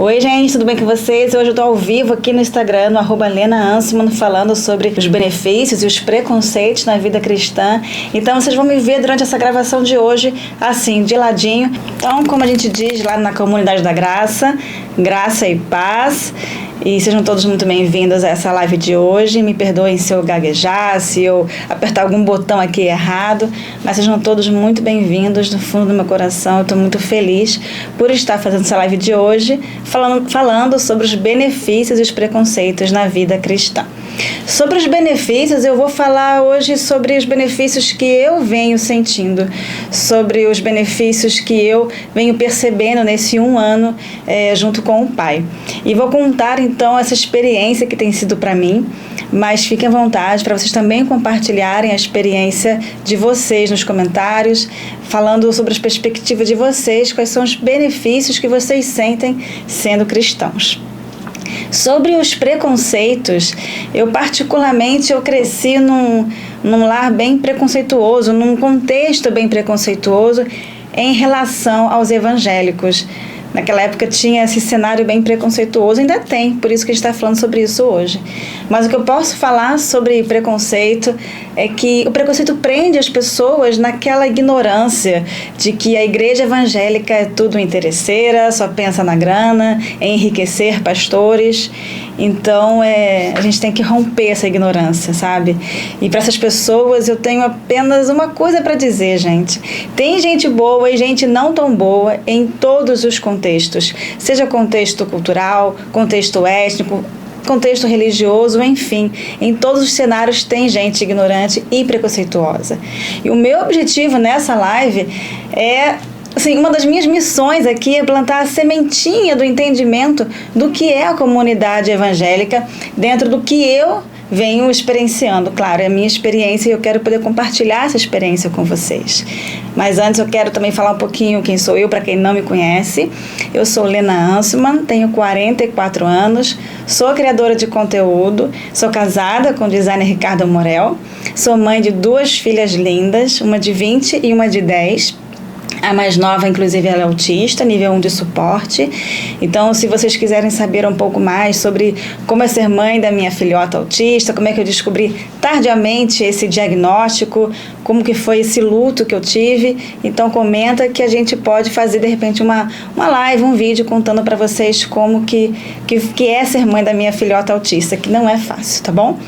Oi, gente, tudo bem com vocês? Hoje eu tô ao vivo aqui no Instagram, no @LenaAnsman, falando sobre os benefícios e os preconceitos na vida cristã. Então, vocês vão me ver durante essa gravação de hoje, assim, de ladinho. Então, como a gente diz lá na comunidade da graça, graça e paz. E sejam todos muito bem-vindos a essa live de hoje. Me perdoem se eu gaguejar, se eu apertar algum botão aqui errado, mas sejam todos muito bem-vindos do fundo do meu coração. Eu estou muito feliz por estar fazendo essa live de hoje, falando sobre os benefícios e os preconceitos na vida cristã. Sobre os benefícios, eu vou falar hoje sobre os benefícios que eu venho sentindo, sobre os benefícios que eu venho percebendo nesse 1 ano junto com o Pai. E vou contar então essa experiência que tem sido para mim, mas fiquem à vontade para vocês também compartilharem a experiência de vocês nos comentários, falando sobre as perspectivas de vocês, quais são os benefícios que vocês sentem sendo cristãos. Sobre os preconceitos, eu cresci num lar bem preconceituoso, num contexto bem preconceituoso em relação aos evangélicos. Naquela época tinha esse cenário bem preconceituoso, ainda tem, por isso que a gente está falando sobre isso hoje. Mas o que eu posso falar sobre preconceito é que o preconceito prende as pessoas naquela ignorância de que a igreja evangélica é tudo interesseira, só pensa na grana, em enriquecer pastores. Então, a gente tem que romper essa ignorância, sabe? E para essas pessoas eu tenho apenas uma coisa para dizer, gente. Tem gente boa e gente não tão boa em todos os contextos. Seja contexto cultural, contexto étnico, contexto religioso, enfim, em todos os cenários tem gente ignorante e preconceituosa. E o meu objetivo nessa live uma das minhas missões aqui é plantar a sementinha do entendimento do que é a comunidade evangélica dentro do que eu venho experienciando. Claro, é a minha experiência e eu quero poder compartilhar essa experiência com vocês. Mas antes eu quero também falar um pouquinho quem sou eu, para quem não me conhece. Eu sou Lena Ansman, tenho 44 anos, sou criadora de conteúdo, sou casada com o designer Ricardo Morel, sou mãe de 2 filhas lindas, uma de 20 e uma de 10. A mais nova, inclusive, ela é autista, nível 1 de suporte. Então, se vocês quiserem saber um pouco mais sobre como é ser mãe da minha filhota autista, como é que eu descobri tardiamente esse diagnóstico, como que foi esse luto que eu tive, então comenta que a gente pode fazer, de repente, uma live, um vídeo contando para vocês como que é ser mãe da minha filhota autista, que não é fácil, tá bom?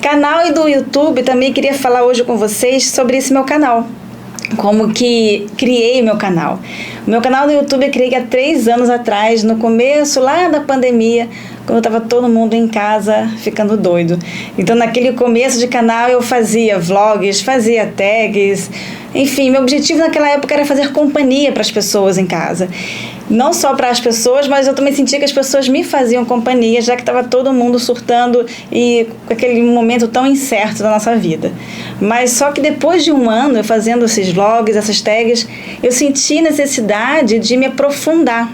Canal e do YouTube, também queria falar hoje com vocês sobre esse meu canal. Como que criei meu canal. O meu canal no YouTube eu criei há 3 anos atrás, no começo lá da pandemia, quando estava todo mundo em casa ficando doido. Então, naquele começo de canal eu fazia vlogs, fazia tags, enfim, meu objetivo naquela época era fazer companhia para as pessoas em casa. Não só para as pessoas, mas eu também sentia que as pessoas me faziam companhia, já que estava todo mundo surtando e com aquele momento tão incerto da nossa vida. Mas só que depois de 1 ano eu fazendo esses vlogs, essas tags, eu senti necessidade de me aprofundar.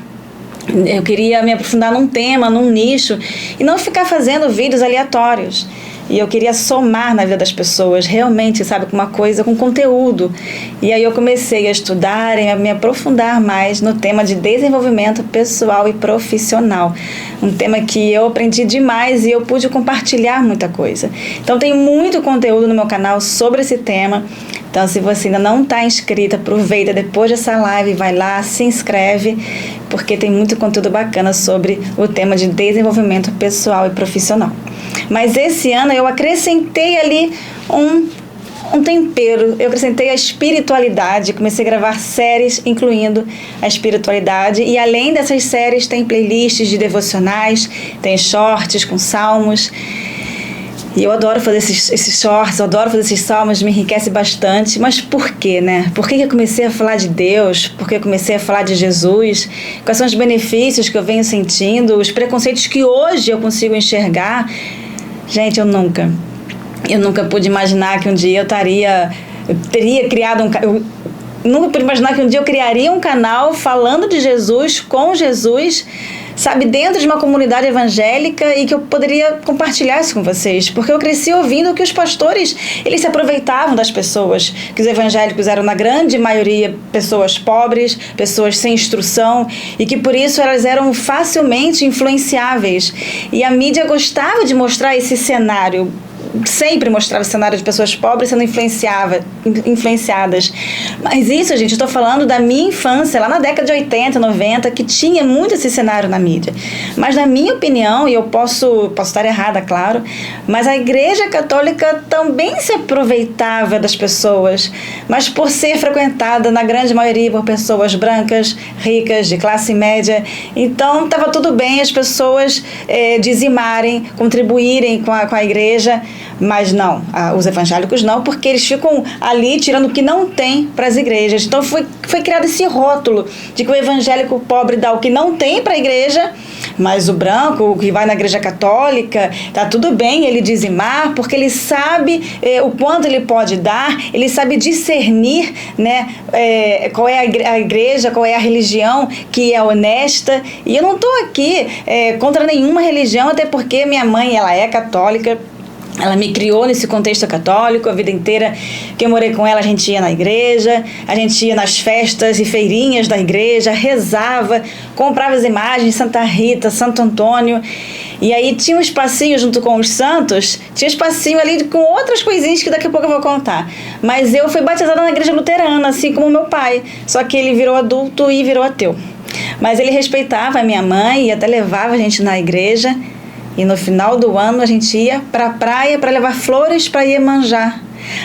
Eu queria me aprofundar num tema, num nicho, e não ficar fazendo vídeos aleatórios. E eu queria somar na vida das pessoas, realmente, sabe, com uma coisa, com conteúdo. E aí eu comecei a estudar e a me aprofundar mais no tema de desenvolvimento pessoal e profissional. Um tema que eu aprendi demais e eu pude compartilhar muita coisa. Então tem muito conteúdo no meu canal sobre esse tema. Então, se você ainda não está inscrita, aproveita depois dessa live, vai lá, se inscreve, porque tem muito conteúdo bacana sobre o tema de desenvolvimento pessoal e profissional. Mas esse ano eu acrescentei ali um tempero, eu acrescentei a espiritualidade, comecei a gravar séries incluindo a espiritualidade, e além dessas séries tem playlists de devocionais, tem shorts com salmos. E eu adoro fazer esses shorts, eu adoro fazer esses salmos, me enriquece bastante. Mas por quê, né? Por que eu comecei a falar de Deus? Por que eu comecei a falar de Jesus? Quais são os benefícios que eu venho sentindo? Os preconceitos que hoje eu consigo enxergar? Gente, eu nunca pude imaginar que um dia eu teria criado eu nunca pude imaginar que um dia eu criaria um canal falando de Jesus, com Jesus, sabe, dentro de uma comunidade evangélica e que eu poderia compartilhar isso com vocês, porque eu cresci ouvindo que os pastores, eles se aproveitavam das pessoas, que os evangélicos eram, na grande maioria, pessoas pobres, pessoas sem instrução e que por isso elas eram facilmente influenciáveis. E a mídia gostava de mostrar esse cenário, sempre mostrava o cenário de pessoas pobres sendo influenciadas. Mas isso, gente, eu estou falando da minha infância, lá na década de 80, 90, que tinha muito esse cenário na mídia. Mas na minha opinião, e eu posso estar errada, claro, mas a Igreja Católica também se aproveitava das pessoas, mas por ser frequentada, na grande maioria, por pessoas brancas, ricas, de classe média. Então, estava tudo bem as pessoas dizimarem, contribuírem com a Igreja, mas não, os evangélicos não, porque eles ficam ali tirando o que não tem para as igrejas. Então foi criado esse rótulo de que o evangélico pobre dá o que não tem para a igreja, mas o branco, o que vai na igreja católica, tá tudo bem ele dizimar, porque ele sabe o quanto ele pode dar, ele sabe discernir, né, qual é a igreja, qual é a religião que é honesta. E eu não estou aqui contra nenhuma religião, até porque minha mãe, ela é católica. Ela me criou nesse contexto católico, a vida inteira que eu morei com ela, a gente ia na igreja, a gente ia nas festas e feirinhas da igreja, rezava, comprava as imagens, Santa Rita, Santo Antônio, e aí tinha um espacinho junto com os santos, tinha um espacinho ali com outras coisinhas que daqui a pouco eu vou contar. Mas eu fui batizada na igreja luterana, assim como meu pai, só que ele virou adulto e virou ateu. Mas ele respeitava a minha mãe e até levava a gente na igreja. E no final do ano a gente ia para a praia para levar flores para Iemanjá.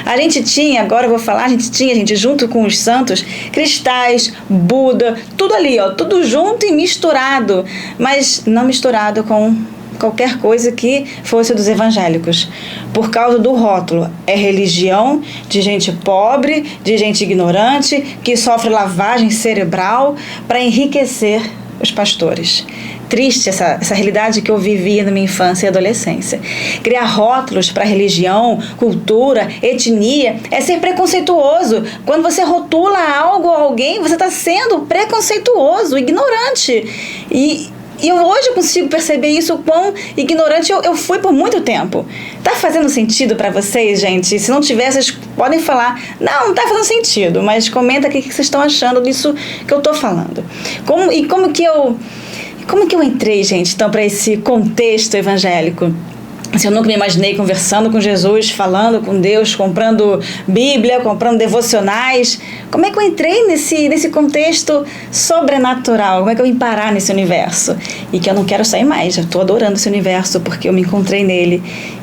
A gente tinha, agora eu vou falar, a gente junto com os santos, cristais, Buda, tudo ali, ó, tudo junto e misturado, mas não misturado com qualquer coisa que fosse dos evangélicos, por causa do rótulo. É religião de gente pobre, de gente ignorante, que sofre lavagem cerebral para enriquecer os pastores. Triste essa realidade que eu vivia na minha infância e adolescência. Criar rótulos para religião, cultura, etnia é ser preconceituoso. Quando você rotula algo ou alguém, você está sendo preconceituoso, ignorante. E eu hoje consigo perceber isso, quão ignorante eu fui por muito tempo. Tá fazendo sentido para vocês, gente? Se não tiver, vocês podem falar. Não tá fazendo sentido, mas comenta aqui o que vocês estão achando disso que eu tô falando. Como que eu entrei, gente, então, para esse contexto evangélico? Se eu nunca me imaginei conversando com Jesus, falando com Deus, comprando Bíblia, comprando devocionais. Como é que eu entrei nesse contexto sobrenatural? Como é que eu vim parar nesse universo? E que eu não quero sair mais, eu estou adorando esse universo porque eu me encontrei nele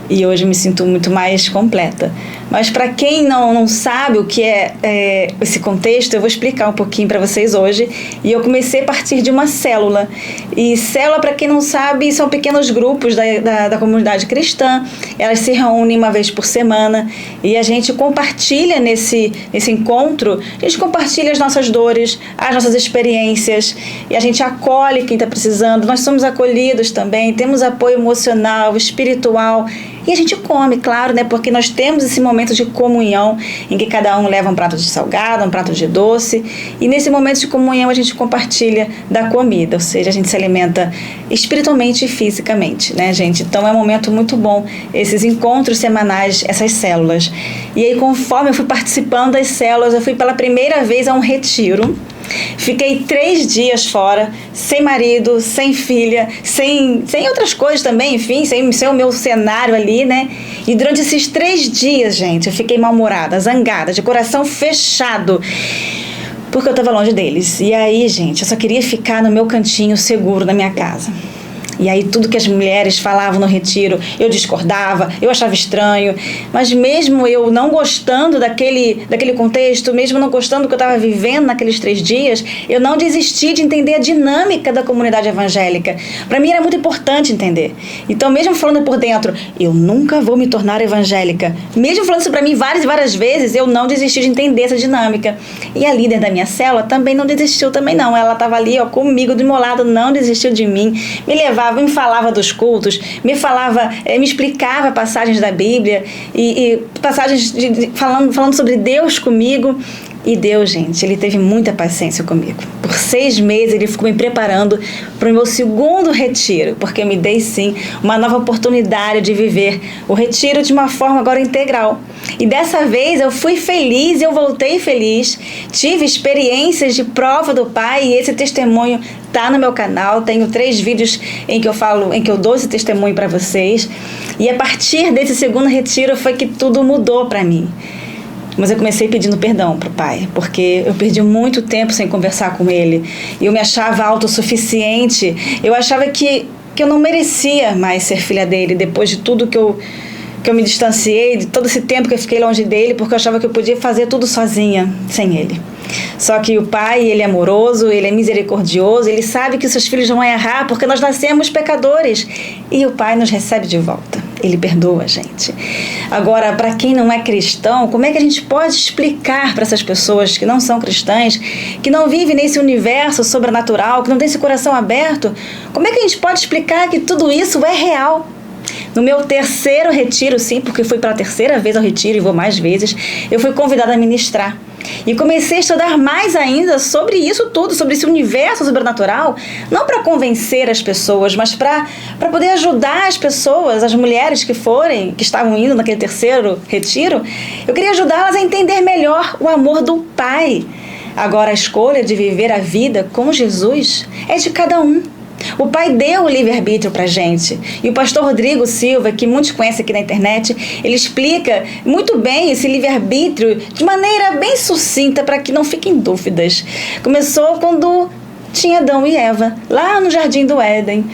e hoje me sinto muito mais completa. Mas para quem não sabe o que é esse contexto, eu vou explicar um pouquinho para vocês hoje. E eu comecei a partir de uma célula. E célula, para quem não sabe, são pequenos grupos da comunidade cristã. Elas se reúnem uma vez por semana e a gente compartilha nesse encontro, a gente compartilha as nossas dores, as nossas experiências e a gente acolhe quem está precisando. Nós somos acolhidos também, temos apoio emocional, espiritual. E a gente come, claro, né? Porque nós temos esse momento de comunhão em que cada um leva um prato de salgado, um prato de doce. E nesse momento de comunhão a gente compartilha da comida, ou seja, a gente se alimenta espiritualmente e fisicamente, né, gente? Então é um momento muito bom, esses encontros semanais, essas células. E aí, conforme eu fui participando das células, eu fui pela primeira vez a um retiro. Fiquei 3 dias fora, sem marido, sem filha, sem outras coisas também, enfim, sem o meu cenário ali, né? E durante esses 3 dias, gente, eu fiquei mal-humorada, zangada, de coração fechado, porque eu estava longe deles. E aí, gente, eu só queria ficar no meu cantinho seguro na minha casa. E aí tudo que as mulheres falavam no retiro, eu discordava, eu achava estranho. Mas mesmo eu não gostando daquele contexto, mesmo não gostando do que eu estava vivendo naqueles 3 dias, eu não desisti de entender a dinâmica da comunidade evangélica. Para mim era muito importante entender. Então, mesmo falando por dentro, eu nunca vou me tornar evangélica. Mesmo falando isso para mim várias e várias vezes, eu não desisti de entender essa dinâmica. E a líder da minha célula também não desistiu também não. Ela estava ali, ó, comigo, do meu lado, não desistiu de mim. Me levava, me falava dos cultos, me explicava passagens da Bíblia e passagens falando sobre Deus comigo. E Deus, gente, Ele teve muita paciência comigo. Por 6 meses Ele ficou me preparando para o meu segundo retiro, porque eu me dei, sim, uma nova oportunidade de viver o retiro de uma forma agora integral. E dessa vez eu fui feliz, eu voltei feliz, tive experiências de prova do Pai, e esse testemunho tá no meu canal. Tenho 3 vídeos em que eu dou esse testemunho para vocês. E a partir desse segundo retiro foi que tudo mudou para mim. Mas eu comecei pedindo perdão pro Pai, porque eu perdi muito tempo sem conversar com Ele. Eu me achava autossuficiente, eu achava que eu não merecia mais ser filha dele, depois de tudo que eu me distanciei, de todo esse tempo que eu fiquei longe dele, porque eu achava que eu podia fazer tudo sozinha, sem ele. Só que o Pai, Ele é amoroso, Ele é misericordioso, Ele sabe que os seus filhos vão errar, porque nós nascemos pecadores. E o Pai nos recebe de volta. Ele perdoa a gente. Agora, para quem não é cristão, como é que a gente pode explicar para essas pessoas que não são cristãs, que não vivem nesse universo sobrenatural, que não tem esse coração aberto, como é que a gente pode explicar que tudo isso é real? No meu terceiro retiro, sim, porque fui pela terceira vez ao retiro e vou mais vezes, eu fui convidada a ministrar. E comecei a estudar mais ainda sobre isso tudo, sobre esse universo sobrenatural, não para convencer as pessoas, mas para poder ajudar as pessoas, as mulheres que estavam indo naquele terceiro retiro. Eu queria ajudá-las a entender melhor o amor do Pai. Agora, a escolha de viver a vida com Jesus é de cada um. O Pai deu o livre-arbítrio pra gente. E o pastor Rodrigo Silva, que muitos conhecem aqui na internet, ele explica muito bem esse livre-arbítrio de maneira bem sucinta para que não fiquem dúvidas. Começou quando tinha Adão e Eva, lá no Jardim do Éden.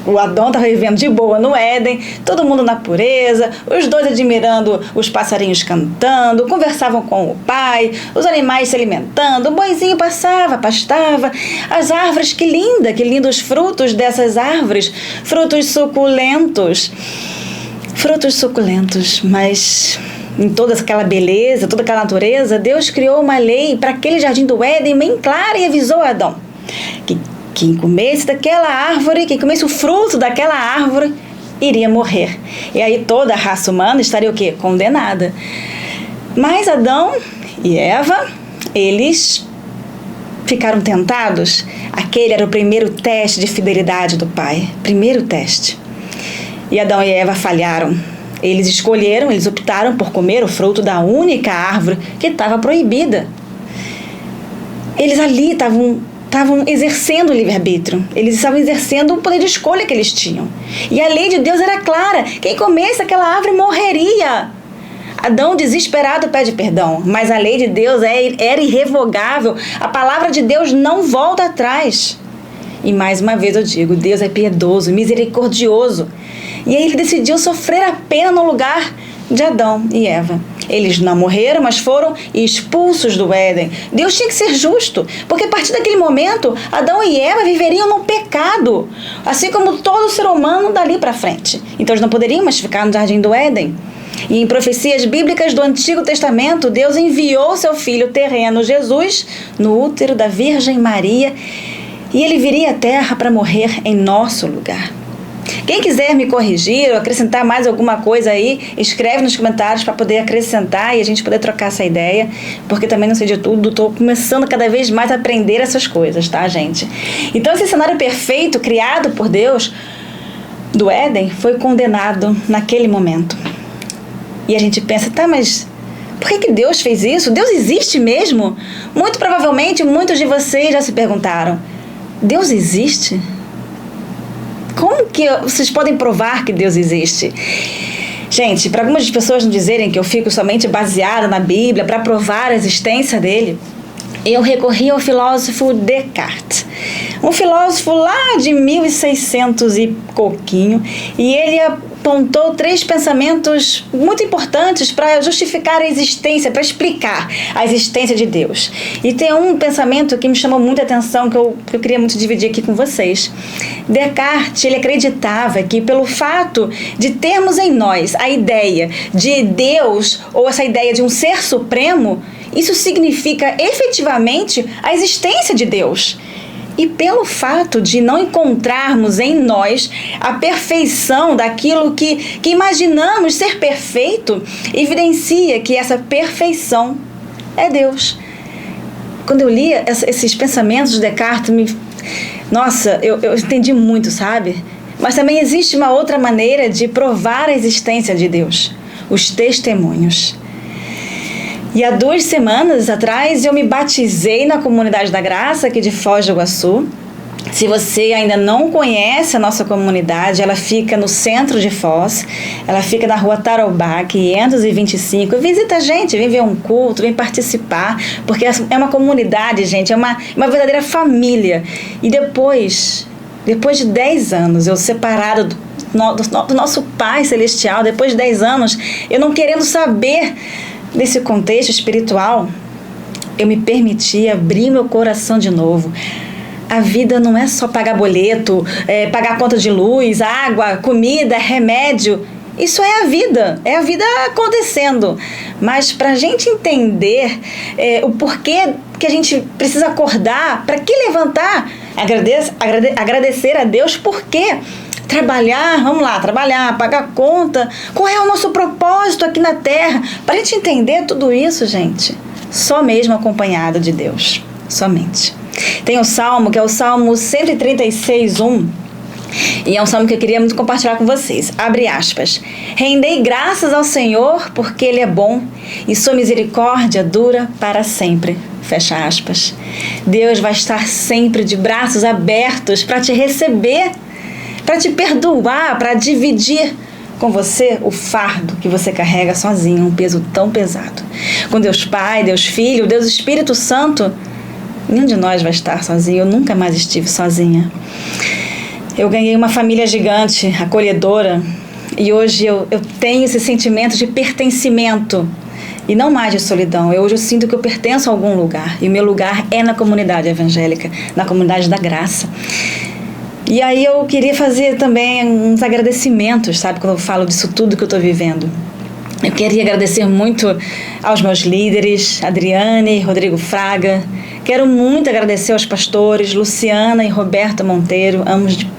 O Adão estava vivendo de boa no Éden, todo mundo na pureza, os dois admirando os passarinhos cantando, conversavam com o pai, os animais se alimentando, o boizinho pastava, as árvores, que lindos frutos dessas árvores, frutos suculentos, mas em toda aquela beleza, toda aquela natureza, Deus criou uma lei para aquele Jardim do Éden bem clara e avisou a Adão que quem comesse daquela árvore, quem comesse o fruto daquela árvore, iria morrer. E aí toda a raça humana estaria o quê? Condenada. Mas Adão e Eva, eles ficaram tentados. Aquele era o primeiro teste de fidelidade do Pai. Primeiro teste. E Adão e Eva falharam. Eles optaram por comer o fruto da única árvore que estava proibida. Eles ali estavam exercendo o livre-arbítrio. Eles estavam exercendo o poder de escolha que eles tinham. E a lei de Deus era clara. Quem comesse aquela árvore morreria. Adão, desesperado, pede perdão. Mas a lei de Deus era irrevogável. A palavra de Deus não volta atrás. E mais uma vez eu digo, Deus é piedoso, misericordioso. E aí Ele decidiu sofrer a pena no lugar de Adão e Eva. Eles não morreram, mas foram expulsos do Éden. Deus tinha que ser justo, porque a partir daquele momento, Adão e Eva viveriam no pecado, assim como todo ser humano dali para frente. Então eles não poderiam mais ficar no Jardim do Éden. E em profecias bíblicas do Antigo Testamento, Deus enviou seu filho terreno, Jesus, no útero da Virgem Maria, e ele viria à terra para morrer em nosso lugar. Quem quiser me corrigir ou acrescentar mais alguma coisa aí, escreve nos comentários para poder acrescentar e a gente poder trocar essa ideia, porque também não sei de tudo, estou começando cada vez mais a aprender essas coisas, tá, gente? Então esse cenário perfeito criado por Deus do Éden foi condenado naquele momento. E a gente pensa, tá, mas por que Deus fez isso? Deus existe mesmo? Muito provavelmente muitos de vocês já se perguntaram, Deus existe? Como que vocês podem provar que Deus existe? Gente, para algumas pessoas não dizerem que eu fico somente baseada na Bíblia para provar a existência dele, eu recorri ao filósofo Descartes. Um filósofo lá de 1600 e pouquinho, e ele apontou 3 pensamentos muito importantes para justificar a existência, para explicar a existência de Deus. E tem um pensamento que me chamou muita atenção, que eu queria muito dividir aqui com vocês. Descartes, ele acreditava que pelo fato de termos em nós a ideia de Deus, ou essa ideia de um ser supremo, isso significa efetivamente a existência de Deus. E pelo fato de não encontrarmos em nós a perfeição daquilo que imaginamos ser perfeito, evidencia que essa perfeição é Deus. Quando eu li esses pensamentos de Descartes, nossa, eu entendi muito, sabe? Mas também existe uma outra maneira de provar a existência de Deus: os testemunhos. E há 2 semanas atrás eu me batizei na Comunidade da Graça aqui de Foz do Iguaçu. Se você ainda não conhece a nossa comunidade, ela fica no centro de Foz, ela fica na rua Tarobá, 525. Visita a gente, vem ver um culto, vem participar, porque é uma comunidade, gente, é uma verdadeira família. E depois de 10 anos, eu separada do nosso Pai Celestial, depois de 10 anos, eu não querendo saber desse contexto espiritual, eu me permiti abrir meu coração de novo. A vida não é só pagar boleto, pagar conta de luz, água, comida, remédio. Isso é a vida acontecendo. Mas para a gente entender o porquê que a gente precisa acordar, para que levantar, agradecer a Deus, por quê? Trabalhar, pagar conta. Qual é o nosso propósito aqui na Terra? Para a gente entender tudo isso, gente, só mesmo acompanhado de Deus, somente. Tem um salmo, que é o Salmo 136:1, e é um salmo que eu queria muito compartilhar com vocês. Abre aspas. Rendei graças ao Senhor, porque Ele é bom, e sua misericórdia dura para sempre. Fecha aspas. Deus vai estar sempre de braços abertos para te receber, para te perdoar, para dividir com você o fardo que você carrega sozinho, um peso tão pesado. Com Deus Pai, Deus Filho, Deus Espírito Santo, nenhum de nós vai estar sozinho. Eu nunca mais estive sozinha. Eu ganhei uma família gigante, acolhedora, e hoje eu tenho esse sentimento de pertencimento e não mais de solidão. Hoje eu sinto que eu pertenço a algum lugar, e o meu lugar é na comunidade evangélica, na comunidade da graça. E aí eu queria fazer também uns agradecimentos, sabe, quando eu falo disso tudo que eu estou vivendo. Eu queria agradecer muito aos meus líderes, Adriane, Rodrigo Fraga. Quero muito agradecer aos pastores Luciana e Roberto Monteiro,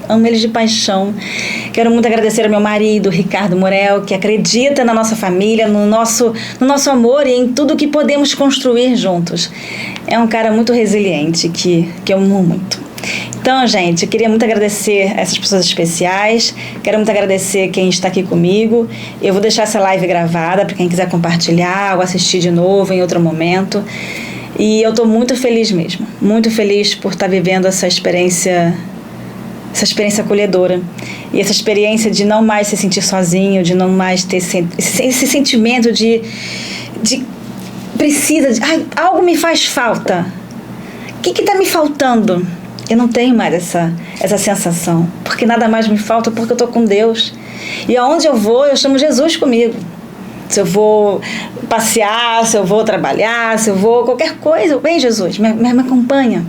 amo eles de paixão. Quero muito agradecer ao meu marido, Ricardo Morel, que acredita na nossa família, no nosso amor e em tudo que podemos construir juntos. É um cara muito resiliente, que eu amo muito. Então, gente, eu queria muito agradecer essas pessoas especiais, quero muito agradecer quem está aqui comigo. Eu vou deixar essa live gravada para quem quiser compartilhar ou assistir de novo em outro momento. E eu estou muito feliz mesmo, muito feliz por estar vivendo essa experiência acolhedora. E essa experiência de não mais se sentir sozinho, de não mais ter esse sentimento de algo me faz falta. O que está me faltando? Eu não tenho mais essa sensação, porque nada mais me falta, porque eu estou com Deus. E aonde eu vou, eu chamo Jesus comigo. Se eu vou passear, se eu vou trabalhar, se eu vou qualquer coisa, vem Jesus, me acompanha.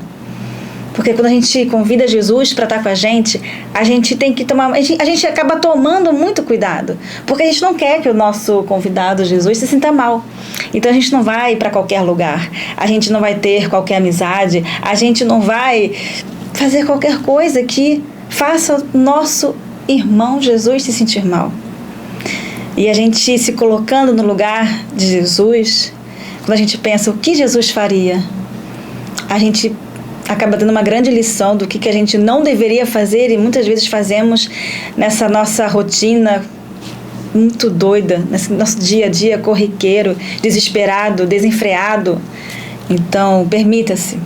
Porque quando a gente convida Jesus para estar com a gente tem que tomar, a gente acaba tomando muito cuidado, porque a gente não quer que o nosso convidado Jesus se sinta mal. Então a gente não vai para qualquer lugar, a gente não vai ter qualquer amizade, a gente não vai fazer qualquer coisa que faça o nosso irmão Jesus se sentir mal. E a gente se colocando no lugar de Jesus, quando a gente pensa o que Jesus faria, a gente acaba dando uma grande lição do que a gente não deveria fazer e muitas vezes fazemos nessa nossa rotina muito doida, nesse nosso dia a dia corriqueiro, desesperado, desenfreado. Então, permita-se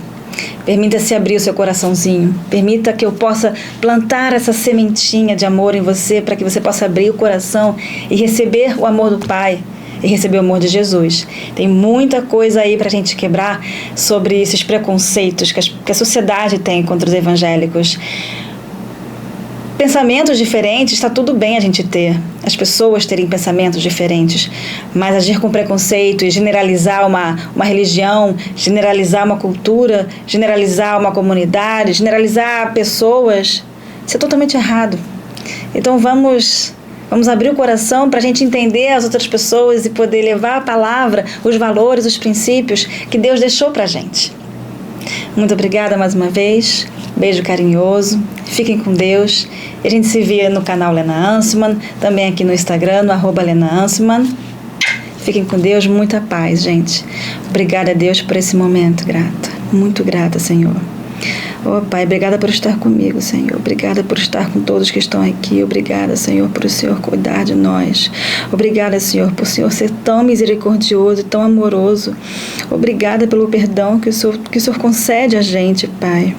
abrir o seu coraçãozinho, permita que eu possa plantar essa sementinha de amor em você, para que você possa abrir o coração e receber o amor do Pai e receber o amor de Jesus. Tem muita coisa aí para a gente quebrar sobre esses preconceitos que a sociedade tem contra os evangélicos. Pensamentos diferentes, está tudo bem a gente ter, as pessoas terem pensamentos diferentes, mas agir com preconceito e generalizar uma religião, generalizar uma cultura, generalizar uma comunidade, generalizar pessoas, isso é totalmente errado. Então vamos abrir o coração para a gente entender as outras pessoas e poder levar a palavra, os valores, os princípios que Deus deixou para a gente. Muito obrigada mais uma vez, beijo carinhoso, fiquem com Deus. E a gente se vê no canal Lena Hansemann, também aqui no Instagram, no @Lena Hansemann. Fiquem com Deus, muita paz, gente. Obrigada a Deus por esse momento, grata. Muito grata, Senhor. Oh, Pai, obrigada por estar comigo, Senhor. Obrigada por estar com todos que estão aqui. Obrigada, Senhor, por o Senhor cuidar de nós. Obrigada, Senhor, por o Senhor ser tão misericordioso e tão amoroso. Obrigada pelo perdão que o Senhor concede a gente, Pai.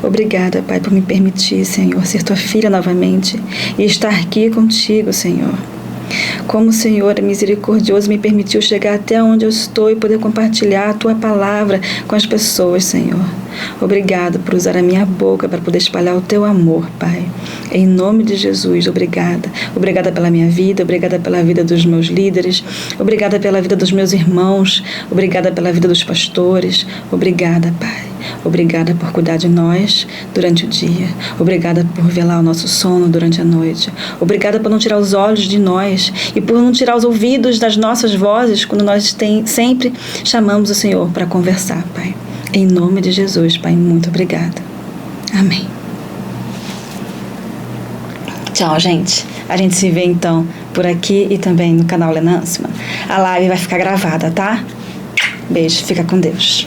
Obrigada, Pai, por me permitir, Senhor, ser tua filha novamente e estar aqui contigo, Senhor. Como o Senhor é misericordioso, me permitiu chegar até onde eu estou e poder compartilhar a tua palavra com as pessoas, Senhor. Obrigado por usar a minha boca para poder espalhar o teu amor, Pai. Em nome de Jesus, obrigada. Obrigada pela minha vida, obrigada pela vida dos meus líderes, obrigada pela vida dos meus irmãos, obrigada pela vida dos pastores. Obrigada, Pai. Obrigada por cuidar de nós durante o dia. Obrigada por velar o nosso sono durante a noite. Obrigada por não tirar os olhos de nós e por não tirar os ouvidos das nossas vozes quando nós sempre chamamos o Senhor para conversar, Pai. Em nome de Jesus, Pai, muito obrigada. Amém. Tchau, gente. A gente se vê, então, por aqui e também no canal Lena Hansemann. A live vai ficar gravada, tá? Beijo, fica com Deus.